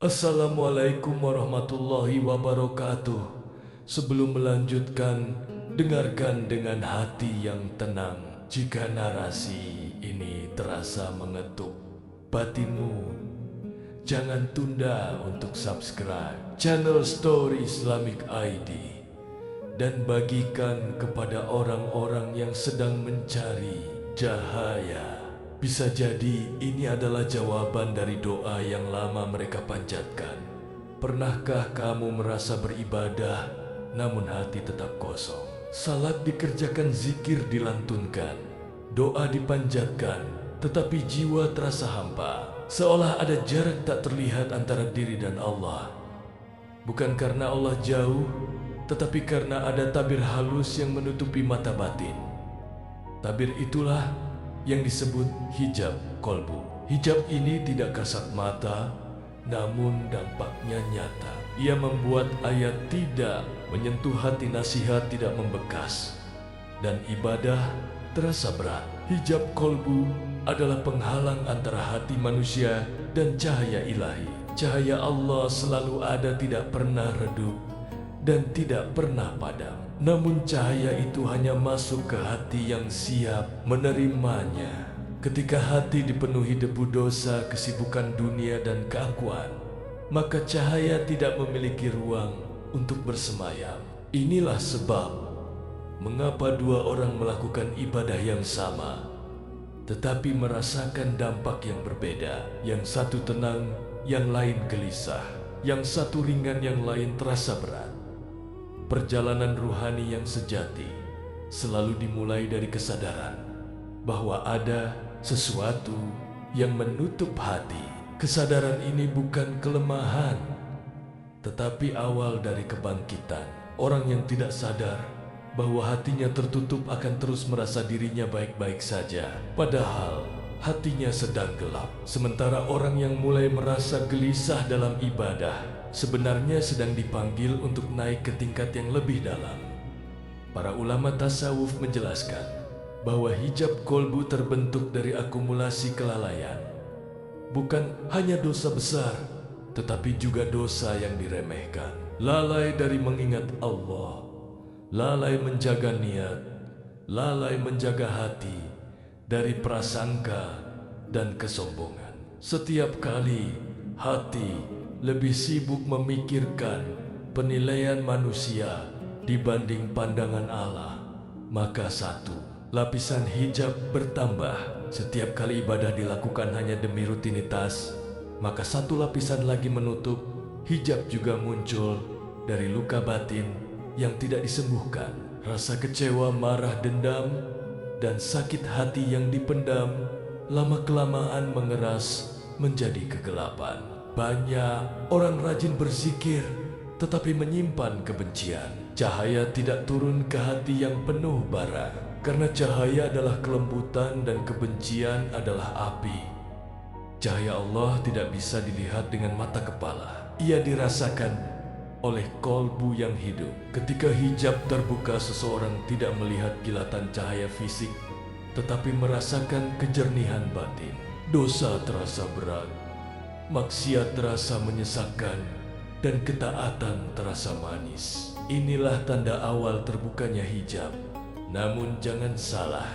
Assalamualaikum warahmatullahi wabarakatuh. Sebelum melanjutkan, dengarkan dengan hati yang tenang. Jika narasi ini terasa mengetuk batinmu, jangan tunda untuk subscribe channel Story Islamic ID dan bagikan kepada orang-orang yang sedang mencari cahaya. Bisa jadi ini adalah jawaban dari doa yang lama mereka panjatkan. Pernahkah kamu merasa beribadah namun hati tetap kosong? Salat dikerjakan, zikir dilantunkan, doa dipanjatkan, tetapi jiwa terasa hampa, seolah ada jarak tak terlihat antara diri dan Allah. Bukan karena Allah jauh, tetapi karena ada tabir halus yang menutupi mata batin. Tabir itulah yang disebut hijab kolbu. Hijab ini tidak kasat mata, namun dampaknya nyata. Ia membuat ayat tidak menyentuh hati, nasihat tidak membekas, dan ibadah terasa berat. Hijab kolbu adalah penghalang antara hati manusia dan cahaya ilahi. Cahaya Allah selalu ada, tidak pernah redup dan tidak pernah padam. Namun cahaya itu hanya masuk ke hati yang siap menerimanya. Ketika hati dipenuhi debu dosa, kesibukan dunia dan keakuan, maka cahaya tidak memiliki ruang untuk bersemayam. Inilah sebab mengapa dua orang melakukan ibadah yang sama, tetapi merasakan dampak yang berbeda. Yang satu tenang, yang lain gelisah. Yang satu ringan, yang lain terasa berat. Perjalanan ruhani yang sejati selalu dimulai dari kesadaran bahwa ada sesuatu yang menutup hati. Kesadaran ini bukan kelemahan, tetapi awal dari kebangkitan. Orang yang tidak sadar bahwa hatinya tertutup akan terus merasa dirinya baik-baik saja, padahal hatinya sedang gelap. Sementara orang yang mulai merasa gelisah dalam ibadah sebenarnya sedang dipanggil untuk naik ke tingkat yang lebih dalam. Para ulama tasawuf menjelaskan bahwa hijab kolbu terbentuk dari akumulasi kelalaian. Bukan hanya dosa besar, tetapi juga dosa yang diremehkan. Lalai dari mengingat Allah, lalai menjaga niat, lalai menjaga hati dari prasangka dan kesombongan. Setiap kali hati lebih sibuk memikirkan penilaian manusia dibanding pandangan Allah, maka satu lapisan hijab bertambah. Setiap kali ibadah dilakukan hanya demi rutinitas, maka satu lapisan lagi menutup. Hijab juga muncul dari luka batin yang tidak disembuhkan. Rasa kecewa, marah, dendam, dan sakit hati yang dipendam lama-kelamaan mengeras menjadi kegelapan. Banyak orang rajin berzikir tetapi menyimpan kebencian. Cahaya tidak turun ke hati yang penuh bara, karena cahaya adalah kelembutan dan kebencian adalah api. Cahaya Allah tidak bisa dilihat dengan mata kepala. Ia dirasakan oleh kolbu yang hidup. Ketika hijab terbuka, seseorang tidak melihat kilatan cahaya fisik, tetapi merasakan kejernihan batin. Dosa terasa berat, maksiat terasa menyesakkan, dan ketaatan terasa manis. Inilah tanda awal terbukanya hijab. Namun jangan salah,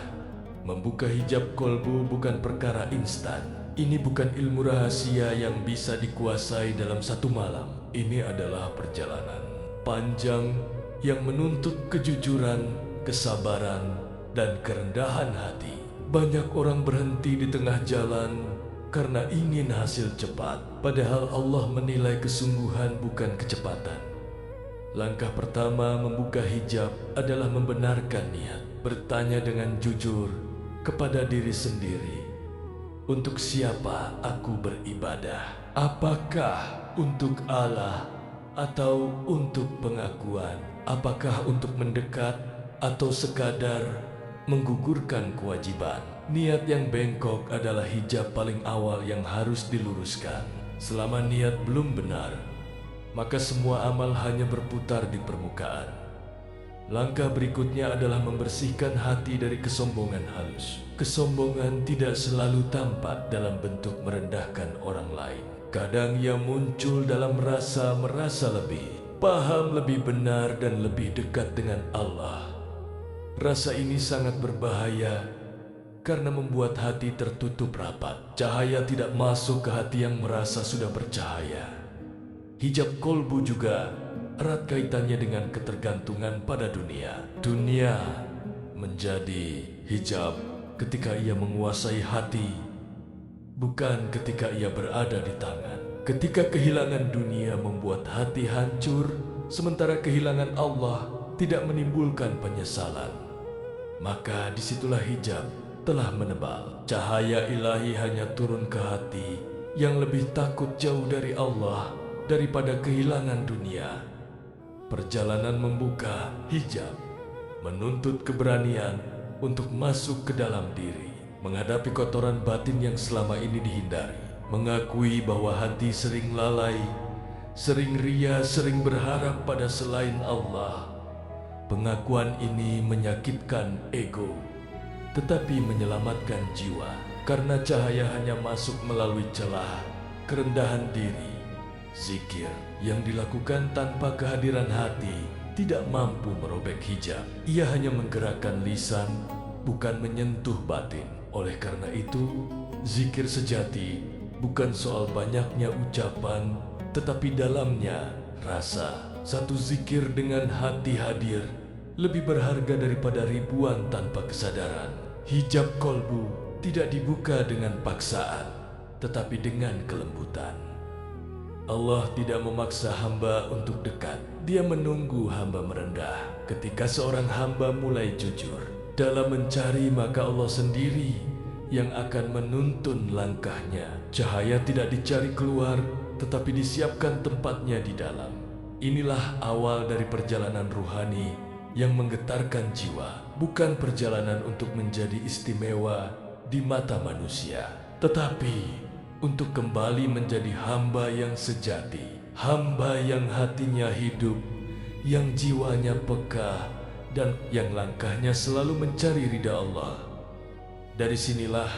membuka hijab kolbu bukan perkara instan. Ini bukan ilmu rahasia yang bisa dikuasai dalam satu malam. Ini adalah perjalanan panjang yang menuntut kejujuran, kesabaran, dan kerendahan hati. Banyak orang berhenti di tengah jalan karena ingin hasil cepat, padahal Allah menilai kesungguhan bukan kecepatan. Langkah pertama membuka hijab adalah membenarkan niat, bertanya dengan jujur kepada diri sendiri. Untuk siapa aku beribadah? Apakah untuk Allah atau untuk pengakuan? Apakah untuk mendekat atau sekadar menggugurkan kewajiban? Niat yang bengkok adalah hijab paling awal yang harus diluruskan. Selama niat belum benar, maka semua amal hanya berputar di permukaan. Langkah berikutnya adalah membersihkan hati dari kesombongan halus. Kesombongan tidak selalu tampak dalam bentuk merendahkan orang lain. Terkadang ia muncul dalam rasa merasa lebih, paham lebih benar dan lebih dekat dengan Allah. Rasa ini sangat berbahaya karena membuat hati tertutup rapat. Cahaya tidak masuk ke hati yang merasa sudah bercahaya. Hijab kolbu juga erat kaitannya dengan ketergantungan pada dunia. Dunia menjadi hijab ketika ia menguasai hati, bukan ketika ia berada di tangan. Ketika kehilangan dunia membuat hati hancur, sementara kehilangan Allah tidak menimbulkan penyesalan, maka disitulah hijab telah menebal. Cahaya ilahi hanya turun ke hati yang lebih takut jauh dari Allah daripada kehilangan dunia. Perjalanan membuka hijab menuntut keberanian untuk masuk ke dalam diri, menghadapi kotoran batin yang selama ini dihindari, mengakui bahwa hati sering lalai, sering ria, sering berharap pada selain Allah. Pengakuan ini menyakitkan ego, tetapi menyelamatkan jiwa, karena cahaya hanya masuk melalui celah kerendahan diri. Zikir yang dilakukan tanpa kehadiran hati tidak mampu merobek hijab. Ia hanya menggerakkan lisan, bukan menyentuh batin. Oleh karena itu, zikir sejati bukan soal banyaknya ucapan, tetapi dalamnya rasa. Satu zikir dengan hati hadir lebih berharga daripada ribuan tanpa kesadaran. Hijab kolbu tidak dibuka dengan paksaan, tetapi dengan kelembutan. Allah tidak memaksa hamba untuk dekat. Dia menunggu hamba merendah. Ketika seorang hamba mulai jujur dalam mencari, maka Allah sendiri yang akan menuntun langkahnya. Cahaya tidak dicari keluar, tetapi disiapkan tempatnya di dalam. Inilah awal dari perjalanan ruhani yang menggetarkan jiwa. Bukan perjalanan untuk menjadi istimewa di mata manusia, tetapi untuk kembali menjadi hamba yang sejati. Hamba yang hatinya hidup, yang jiwanya peka, dan yang langkahnya selalu mencari ridha Allah. Dari sinilah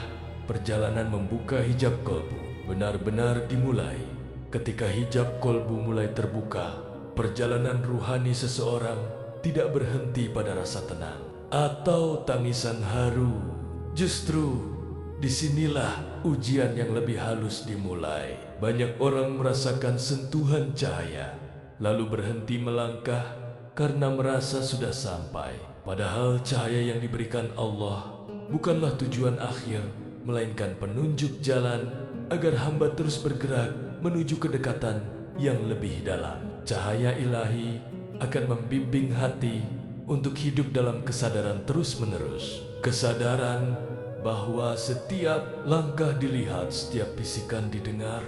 perjalanan membuka hijab kolbu benar-benar dimulai. Ketika hijab kolbu mulai terbuka, perjalanan ruhani seseorang tidak berhenti pada rasa tenang atau tangisan haru. Justru disinilah ujian yang lebih halus dimulai. Banyak orang merasakan sentuhan cahaya, lalu berhenti melangkah karena merasa sudah sampai. Padahal cahaya yang diberikan Allah bukanlah tujuan akhir, melainkan penunjuk jalan agar hamba terus bergerak menuju kedekatan yang lebih dalam. Cahaya ilahi akan membimbing hati untuk hidup dalam kesadaran terus-menerus. Kesadaran bahwa setiap langkah dilihat, setiap bisikan didengar,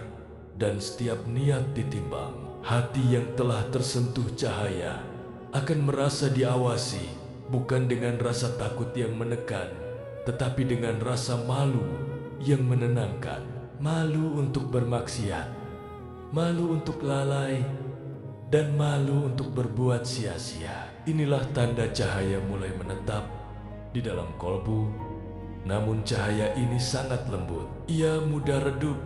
dan setiap niat ditimbang. Hati yang telah tersentuh cahaya akan merasa diawasi, bukan dengan rasa takut yang menekan, tetapi dengan rasa malu yang menenangkan. Malu untuk bermaksiat, malu untuk lalai, dan malu untuk berbuat sia-sia. Inilah tanda cahaya mulai menetap di dalam kolbu. Namun cahaya ini sangat lembut. Ia mudah redup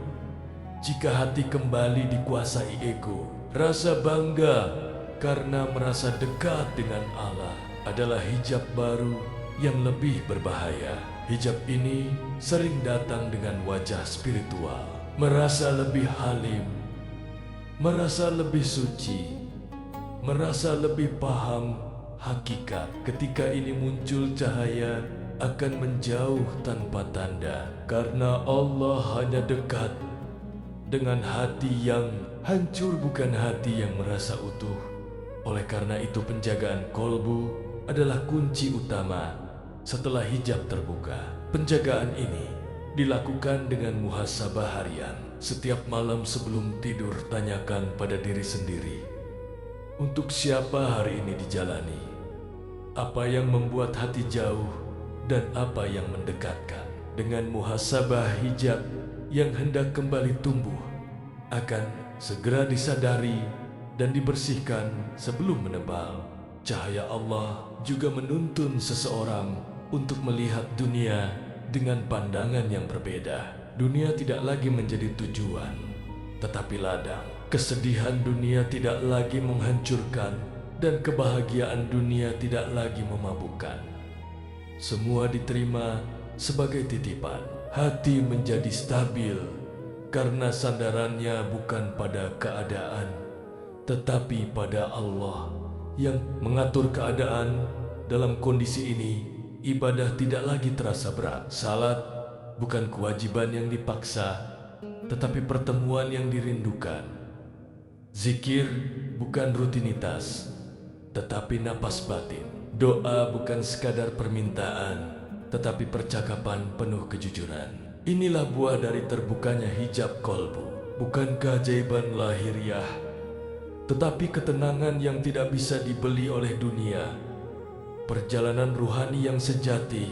jika hati kembali dikuasai ego. Rasa bangga karena merasa dekat dengan Allah adalah hijab baru yang lebih berbahaya. Hijab ini sering datang dengan wajah spiritual, merasa lebih halim, merasa lebih suci, merasa lebih paham hakikat. Ketika ini muncul cahaya akan menjauh tanpa tanda, karena Allah hanya dekat dengan hati yang hancur, bukan hati yang merasa utuh. Oleh karena itu penjagaan kolbu adalah kunci utama setelah hijab terbuka. Penjagaan ini dilakukan dengan muhasabah harian. Setiap malam sebelum tidur tanyakan pada diri sendiri, untuk siapa hari ini dijalani? Apa yang membuat hati jauh dan apa yang mendekatkan? Dengan muhasabah hijab yang hendak kembali tumbuh akan segera disadari dan dibersihkan sebelum menebal. Cahaya Allah juga menuntun seseorang untuk melihat dunia dengan pandangan yang berbeda. Dunia tidak lagi menjadi tujuan, tetapi ladang. Kesedihan dunia tidak lagi menghancurkan, dan kebahagiaan dunia tidak lagi memabukkan. Semua diterima sebagai titipan. Hati menjadi stabil karena sandarannya bukan pada keadaan, tetapi pada Allah yang mengatur keadaan. Dalam kondisi ini, ibadah tidak lagi terasa berat. Salat bukan kewajiban yang dipaksa, tetapi pertemuan yang dirindukan. Zikir bukan rutinitas, tetapi napas batin. Doa bukan sekadar permintaan, tetapi percakapan penuh kejujuran. Inilah buah dari terbukanya hijab kolbu. Bukan keajaiban lahiriah, tetapi ketenangan yang tidak bisa dibeli oleh dunia. Perjalanan ruhani yang sejati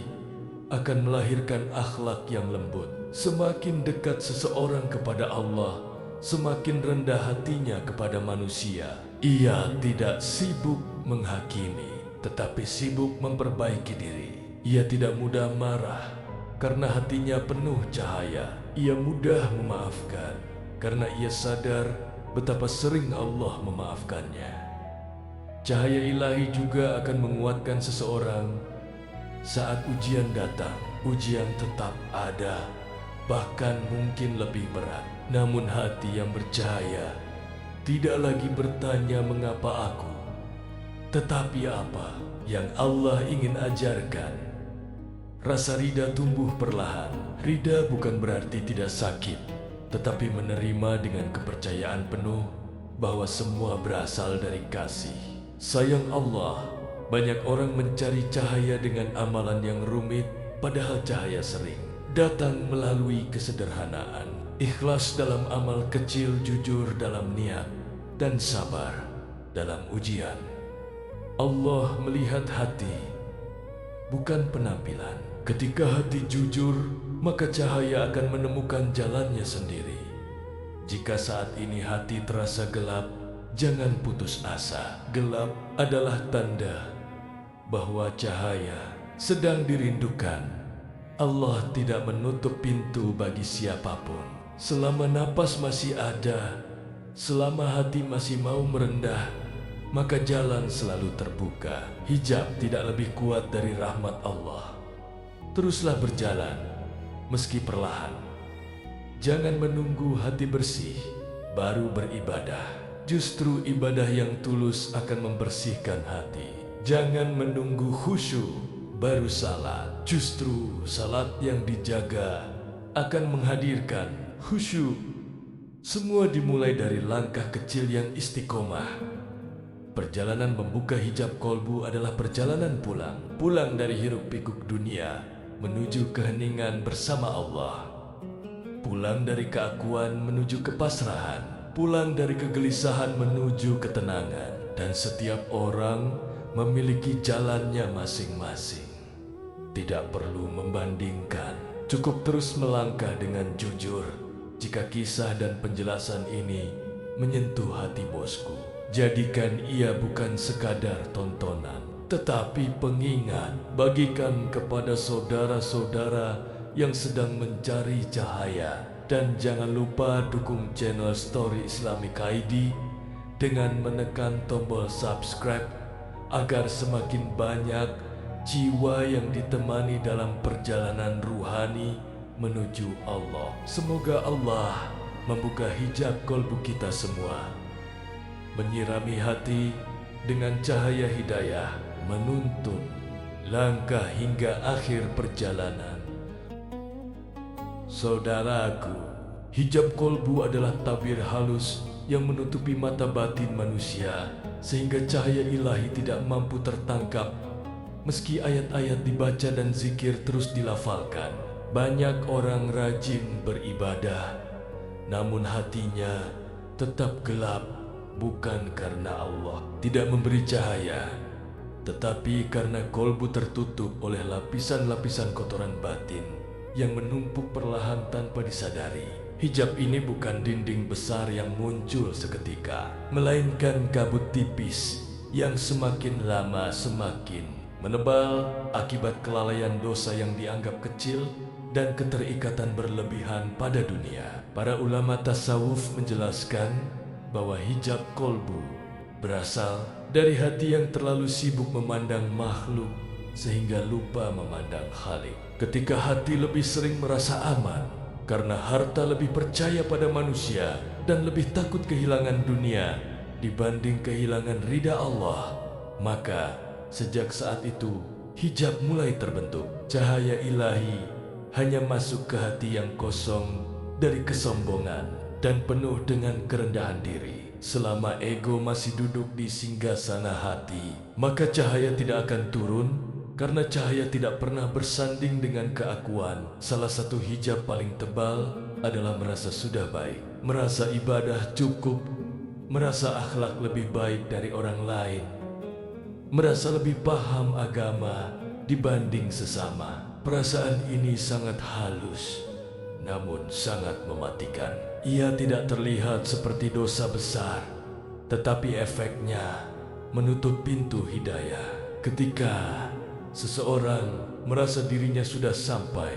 akan melahirkan akhlak yang lembut. Semakin dekat seseorang kepada Allah, semakin rendah hatinya kepada manusia. Ia tidak sibuk menghakimi, tetapi sibuk memperbaiki diri. Ia tidak mudah marah karena hatinya penuh cahaya. Ia mudah memaafkan karena ia sadar betapa sering Allah memaafkannya. Cahaya ilahi juga akan menguatkan seseorang saat ujian datang. Ujian tetap ada, bahkan mungkin lebih berat. Namun hati yang bercahaya tidak lagi bertanya mengapa aku, tetapi apa yang Allah ingin ajarkan. Rasa rida tumbuh perlahan. Rida bukan berarti tidak sakit, tetapi menerima dengan kepercayaan penuh bahwa semua berasal dari kasih. Sayang Allah, banyak orang mencari cahaya dengan amalan yang rumit, padahal cahaya sering datang melalui kesederhanaan. Ikhlas dalam amal kecil, jujur dalam niat, dan sabar dalam ujian. Allah melihat hati, bukan penampilan. Ketika hati jujur, maka cahaya akan menemukan jalannya sendiri. Jika saat ini hati terasa gelap, jangan putus asa. Gelap adalah tanda bahwa cahaya sedang dirindukan. Allah tidak menutup pintu bagi siapapun. Selama napas masih ada, selama hati masih mau merendah, maka jalan selalu terbuka. Hijab tidak lebih kuat dari rahmat Allah. Teruslah berjalan, meski perlahan. Jangan menunggu hati bersih, baru beribadah. Justru ibadah yang tulus akan membersihkan hati. Jangan menunggu khusyuk baru salat. Justru salat yang dijaga akan menghadirkan khusyuk. Semua dimulai dari langkah kecil yang istiqomah. Perjalanan membuka hijab kolbu adalah perjalanan pulang. Pulang dari hiruk pikuk dunia menuju keheningan bersama Allah. Pulang dari keakuan menuju kepasrahan. Pulang dari kegelisahan menuju ketenangan. Dan setiap orang memiliki jalannya masing-masing. Tidak perlu membandingkan, cukup terus melangkah dengan jujur. Jika kisah dan penjelasan ini menyentuh hati bosku, jadikan ia bukan sekadar tontonan, tetapi pengingat. Bagikan kepada saudara-saudara yang sedang mencari cahaya. Dan jangan lupa dukung channel Story Islamic ID dengan menekan tombol subscribe agar semakin banyak jiwa yang ditemani dalam perjalanan ruhani menuju Allah. Semoga Allah membuka hijab kolbu kita semua, menyirami hati dengan cahaya hidayah, menuntun langkah hingga akhir perjalanan. Saudaraku, hijab kolbu adalah tabir halus yang menutupi mata batin manusia sehingga cahaya ilahi tidak mampu tertangkap meski ayat-ayat dibaca dan zikir terus dilafalkan. Banyak orang rajin beribadah, namun hatinya tetap gelap, bukan karena Allah tidak memberi cahaya, tetapi karena kolbu tertutup oleh lapisan-lapisan kotoran batin yang menumpuk perlahan tanpa disadari. Hijab ini bukan dinding besar yang muncul seketika, melainkan kabut tipis yang semakin lama semakin menebal akibat kelalaian dosa yang dianggap kecil dan keterikatan berlebihan pada dunia. Para ulama tasawuf menjelaskan bahwa hijab kolbu berasal dari hati yang terlalu sibuk memandang makhluk sehingga lupa memandang Khalik. Ketika hati lebih sering merasa aman karena harta, lebih percaya pada manusia, dan lebih takut kehilangan dunia dibanding kehilangan ridha Allah, maka sejak saat itu hijab mulai terbentuk. Cahaya ilahi hanya masuk ke hati yang kosong dari kesombongan dan penuh dengan kerendahan diri. Selama ego masih duduk di singgasana hati, maka cahaya tidak akan turun, karena cahaya tidak pernah bersanding dengan keakuan. Salah satu hijab paling tebal adalah merasa sudah baik, merasa ibadah cukup, merasa akhlak lebih baik dari orang lain, merasa lebih paham agama dibanding sesama. Perasaan ini sangat halus, namun sangat mematikan. Ia tidak terlihat seperti dosa besar, tetapi efeknya menutup pintu hidayah. Ketika seseorang merasa dirinya sudah sampai,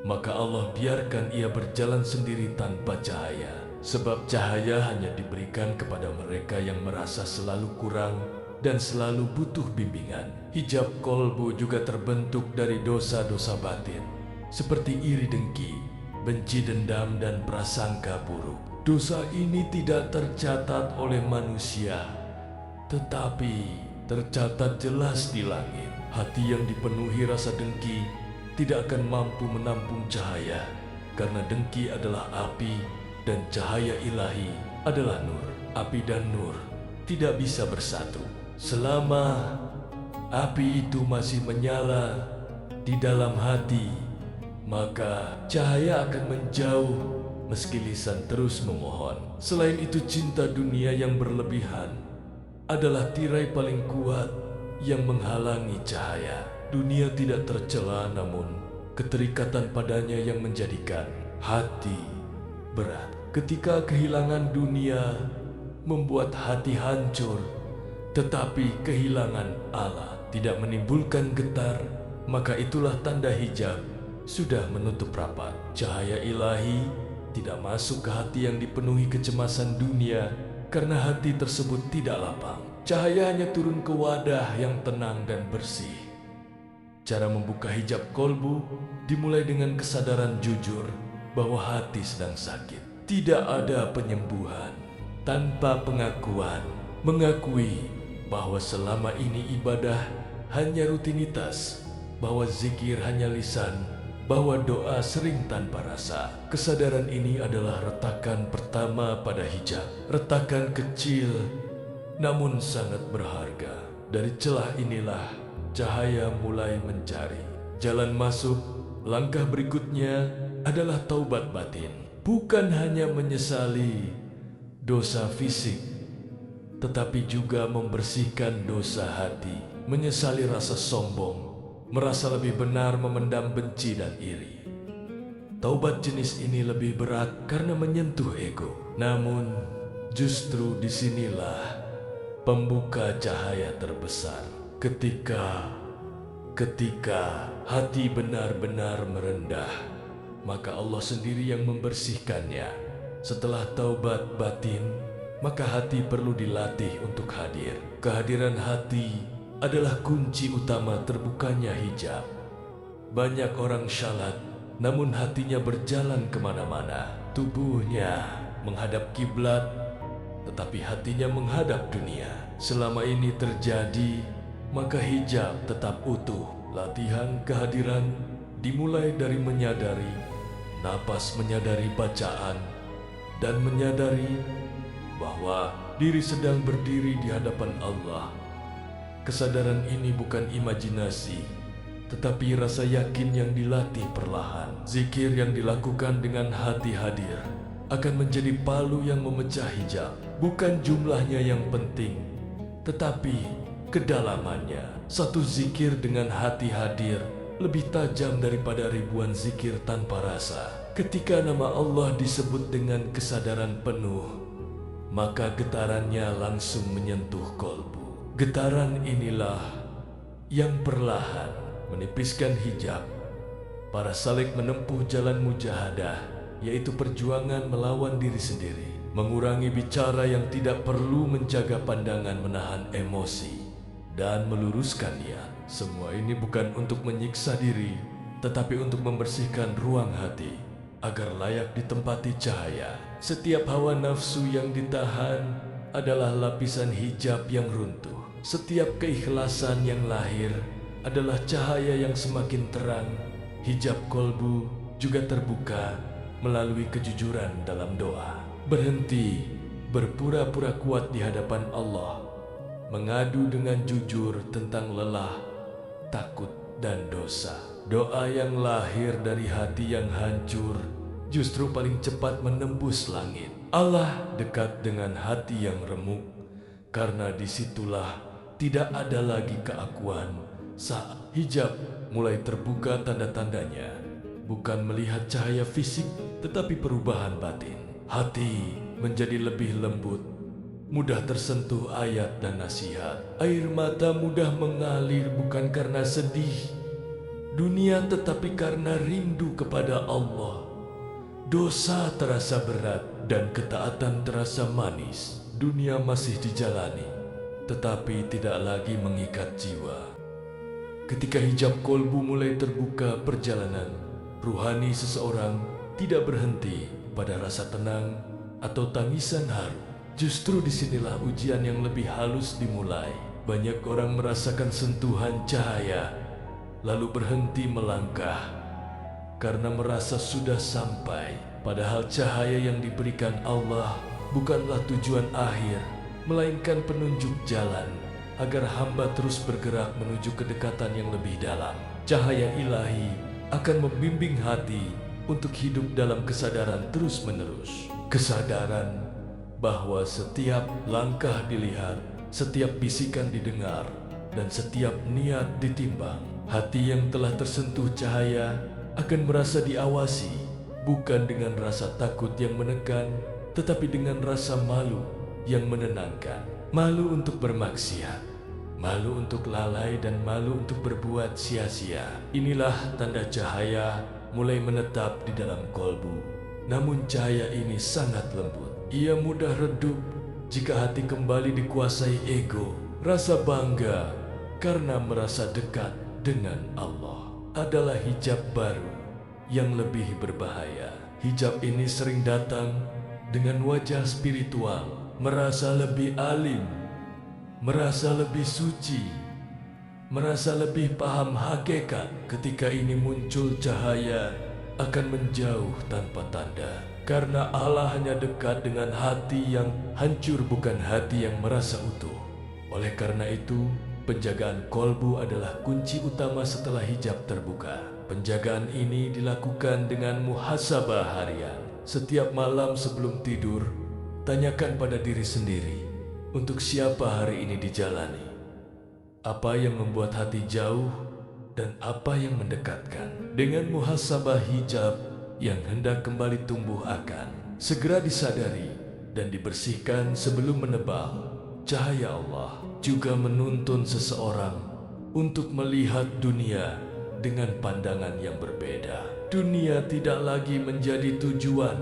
maka Allah biarkan ia berjalan sendiri tanpa cahaya. Sebab cahaya hanya diberikan kepada mereka yang merasa selalu kurang dan selalu butuh bimbingan. Hijab kolbu juga terbentuk dari dosa-dosa batin, seperti iri dengki, benci dendam, dan prasangka buruk. Dosa ini tidak tercatat oleh manusia, tetapi tercatat jelas di langit. Hati yang dipenuhi rasa dengki tidak akan mampu menampung cahaya, karena dengki adalah api dan cahaya ilahi adalah nur. Api dan nur tidak bisa bersatu. Selama api itu masih menyala di dalam hati, maka cahaya akan menjauh meski lisan terus memohon. Selain itu, cinta dunia yang berlebihan adalah tirai paling kuat yang menghalangi cahaya. Dunia tidak tercela, namun keterikatan padanya yang menjadikan hati berat. Ketika kehilangan dunia membuat hati hancur, tetapi kehilangan Allah tidak menimbulkan getar, maka itulah tanda hijab sudah menutup rapat. Cahaya ilahi tidak masuk ke hati yang dipenuhi kecemasan dunia, karena hati tersebut tidak lapang. Cahaya hanya turun ke wadah yang tenang dan bersih. Cara membuka hijab kolbu dimulai dengan kesadaran jujur bahwa hati sedang sakit. Tidak ada penyembuhan tanpa pengakuan. Mengakui bahwa selama ini ibadah hanya rutinitas, bahwa zikir hanya lisan, bahwa doa sering tanpa rasa. Kesadaran ini adalah retakan pertama pada hijab. Retakan kecil namun sangat berharga. Dari celah inilah cahaya mulai mencari jalan masuk. Langkah berikutnya adalah taubat batin. Bukan hanya menyesali dosa fisik, tetapi juga membersihkan dosa hati. Menyesali rasa sombong, merasa lebih benar, memendam benci dan iri. Taubat jenis ini lebih berat karena menyentuh ego. Namun justru disinilah pembuka cahaya terbesar. Ketika hati benar-benar merendah, maka Allah sendiri yang membersihkannya. Setelah taubat batin, maka hati perlu dilatih untuk hadir. Kehadiran hati adalah kunci utama terbukanya hijab. Banyak orang syalat, namun hatinya berjalan kemana-mana. Tubuhnya menghadap kiblat, tetapi hatinya menghadap dunia. Selama ini terjadi, maka hijab tetap utuh. Latihan kehadiran dimulai dari menyadari napas, menyadari bacaan, dan menyadari bahwa diri sedang berdiri di hadapan Allah. Kesadaran ini bukan imajinasi, tetapi rasa yakin yang dilatih perlahan. Zikir yang dilakukan dengan hati hadir akan menjadi palu yang memecah hijab. Bukan jumlahnya yang penting, tetapi kedalamannya. Satu zikir dengan hati hadir lebih tajam daripada ribuan zikir tanpa rasa. Ketika nama Allah disebut dengan kesadaran penuh, maka getarannya langsung menyentuh kolbu. Getaran inilah yang perlahan menipiskan hijab Para salik menempuh jalan mujahadah, yaitu perjuangan melawan diri sendiri, mengurangi bicara yang tidak perlu, menjaga pandangan, menahan emosi, dan meluruskan niat. Semua ini bukan untuk menyiksa diri, tetapi untuk membersihkan ruang hati agar layak ditempati cahaya. Setiap hawa nafsu yang ditahan adalah lapisan hijab yang runtuh. Setiap keikhlasan yang lahir adalah cahaya yang semakin terang. Hijab kolbu juga terbuka melalui kejujuran dalam doa. Berhenti berpura-pura kuat di hadapan Allah, mengadu dengan jujur tentang lelah, takut, dan dosa. Doa yang lahir dari hati yang hancur justru paling cepat menembus langit. Allah dekat dengan hati yang remuk, karena disitulah tidak ada lagi keakuan. Saat hijab mulai terbuka, tanda-tandanya bukan melihat cahaya fisik, tetapi perubahan batin. Hati menjadi lebih lembut, mudah tersentuh ayat dan nasihat. Air mata mudah mengalir bukan karena sedih dunia, tetapi karena rindu kepada Allah. Dosa terasa berat dan ketaatan terasa manis. Dunia masih dijalani, tetapi tidak lagi mengikat jiwa. Ketika hijab kolbu mulai terbuka, perjalanan ruhani seseorang tidak berhenti pada rasa tenang atau tangisan haru. Justru disinilah ujian yang lebih halus dimulai. Banyak orang merasakan sentuhan cahaya, lalu berhenti melangkah karena merasa sudah sampai. Padahal cahaya yang diberikan Allah bukanlah tujuan akhir, melainkan penunjuk jalan agar hamba terus bergerak menuju kedekatan yang lebih dalam. Cahaya ilahi akan membimbing hati untuk hidup dalam kesadaran terus-menerus. Kesadaran bahwa setiap langkah dilihat, setiap bisikan didengar, dan setiap niat ditimbang. Hati yang telah tersentuh cahaya akan merasa diawasi, bukan dengan rasa takut yang menekan, tetapi dengan rasa malu yang menenangkan. Malu untuk bermaksiat, malu untuk lalai, dan malu untuk berbuat sia-sia. Inilah tanda cahaya mulai menetap di dalam kolbu. Namun cahaya ini sangat lembut. Ia mudah redup jika hati kembali dikuasai ego. Rasa bangga karena merasa dekat dengan Allah adalah hijab baru yang lebih berbahaya. Hijab ini sering datang dengan wajah spiritual, merasa lebih alim, merasa lebih suci, merasa lebih paham hakikat. Ketika ini muncul, cahaya akan menjauh tanpa tanda, karena Allah hanya dekat dengan hati yang hancur, bukan hati yang merasa utuh. Oleh karena itu, penjagaan kolbu adalah kunci utama setelah hijab terbuka. Penjagaan ini dilakukan dengan muhasabah harian. Setiap malam sebelum tidur, tanyakan pada diri sendiri, untuk siapa hari ini dijalani? Apa yang membuat hati jauh dan apa yang mendekatkan? Dengan muhasabah, hijab yang hendak kembali tumbuh akan segera disadari dan dibersihkan sebelum menebal. Cahaya Allah juga menuntun seseorang untuk melihat dunia dengan pandangan yang berbeda. Dunia tidak lagi menjadi tujuan,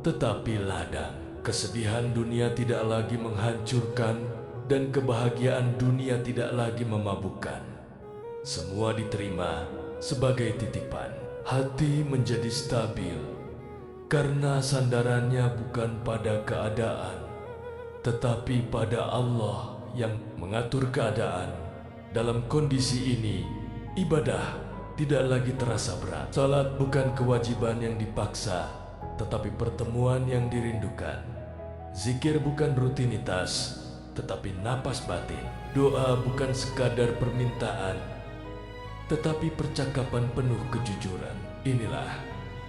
tetapi ladang. Kesedihan dunia tidak lagi menghancurkan, dan kebahagiaan dunia tidak lagi memabukkan. Semua diterima sebagai titipan. Hati menjadi stabil karena sandarannya bukan pada keadaan, tetapi pada Allah yang mengatur keadaan. Dalam kondisi ini, ibadah tidak lagi terasa berat. Salat bukan kewajiban yang dipaksa, tetapi pertemuan yang dirindukan. Zikir bukan rutinitas, tetapi napas batin. Doa bukan sekadar permintaan, tetapi percakapan penuh kejujuran. Inilah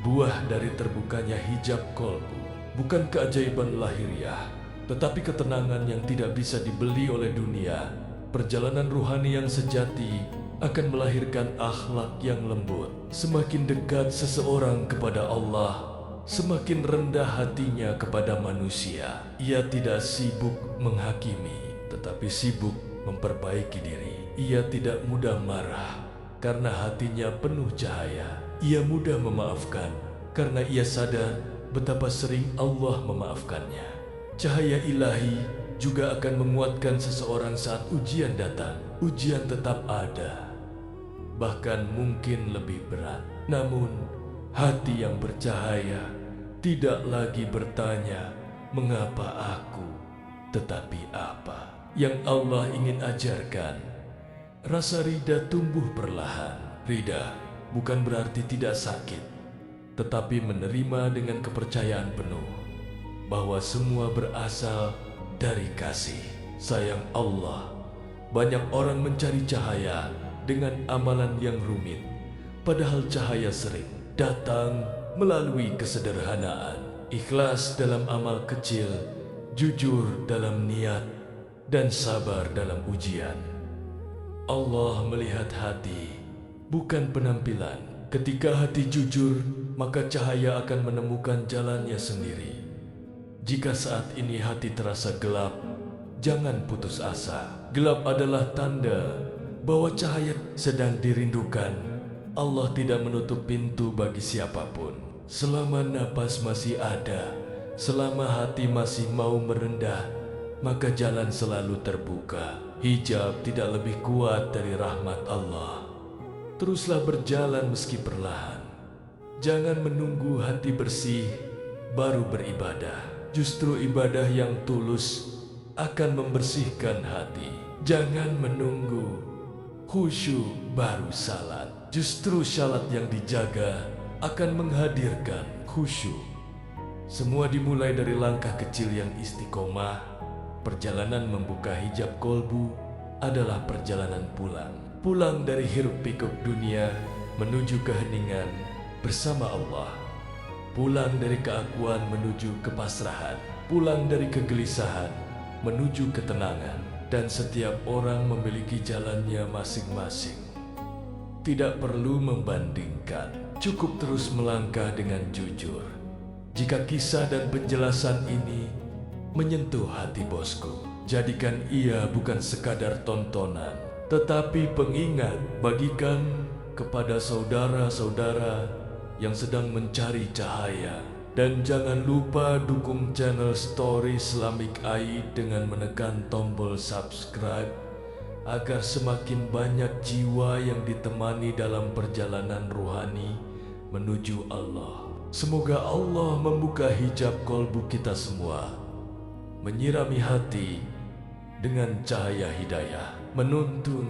buah dari terbukanya hijab kolbu. Bukan keajaiban lahiriah, tetapi ketenangan yang tidak bisa dibeli oleh dunia. Perjalanan ruhani yang sejati akan melahirkan akhlak yang lembut. Semakin dekat seseorang kepada Allah, semakin rendah hatinya kepada manusia. Ia tidak sibuk menghakimi, tetapi sibuk memperbaiki diri. Ia tidak mudah marah karena hatinya penuh cahaya. ia mudah memaafkan karena ia sadar betapa sering Allah memaafkannya. Cahaya ilahi juga akan menguatkan seseorang saat ujian datang. Ujian tetap ada, bahkan mungkin lebih berat. Namun, hati yang bercahaya tidak lagi bertanya, "Mengapa aku?" tetapi apa yang Allah ingin ajarkan. Rasa ridha tumbuh perlahan. Ridha bukan berarti tidak sakit, tetapi menerima dengan kepercayaan penuh bahwa semua berasal dari kasih sayang Allah. Banyak orang mencari cahaya dengan amalan yang rumit, padahal cahaya sering datang melalui kesederhanaan, ikhlas dalam amal kecil, jujur dalam niat, dan sabar dalam ujian. Allah melihat hati, bukan penampilan. Ketika hati jujur, maka cahaya akan menemukan jalannya sendiri. Jika saat ini hati terasa gelap, jangan putus asa. Gelap adalah tanda bahwa cahaya sedang dirindukan. Allah tidak menutup pintu bagi siapapun. Selama napas masih ada, selama hati masih mau merendah, maka jalan selalu terbuka. Hijab tidak lebih kuat dari rahmat Allah. Teruslah berjalan meski perlahan. Jangan menunggu hati bersih baru beribadah. Justru ibadah yang tulus akan membersihkan hati. Jangan menunggu khusyuk baru salat. Justru salat yang dijaga akan menghadirkan khusyuk. Semua dimulai dari langkah kecil yang istiqomah. Perjalanan membuka hijab kolbu adalah perjalanan pulang. Pulang dari hiruk pikuk dunia menuju keheningan bersama Allah. Pulang dari keakuan menuju kepasrahan. Pulang dari kegelisahan menuju ketenangan. Dan setiap orang memiliki jalannya masing-masing. Tidak perlu membandingkan, cukup terus melangkah dengan jujur. Jika kisah dan penjelasan ini menyentuh hati bosku, jadikan ia bukan sekadar tontonan, tetapi pengingat. Bagikan kepada saudara-saudara yang sedang mencari cahaya. Dan jangan lupa dukung channel Story Islamic Aid dengan menekan tombol subscribe agar semakin banyak jiwa yang ditemani dalam perjalanan ruhani menuju Allah. Semoga Allah membuka hijab kolbu kita semua, menyirami hati dengan cahaya hidayah, menuntun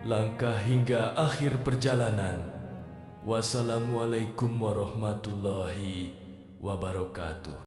langkah hingga akhir perjalanan. Wassalamualaikum warahmatullahi wabarakatuh.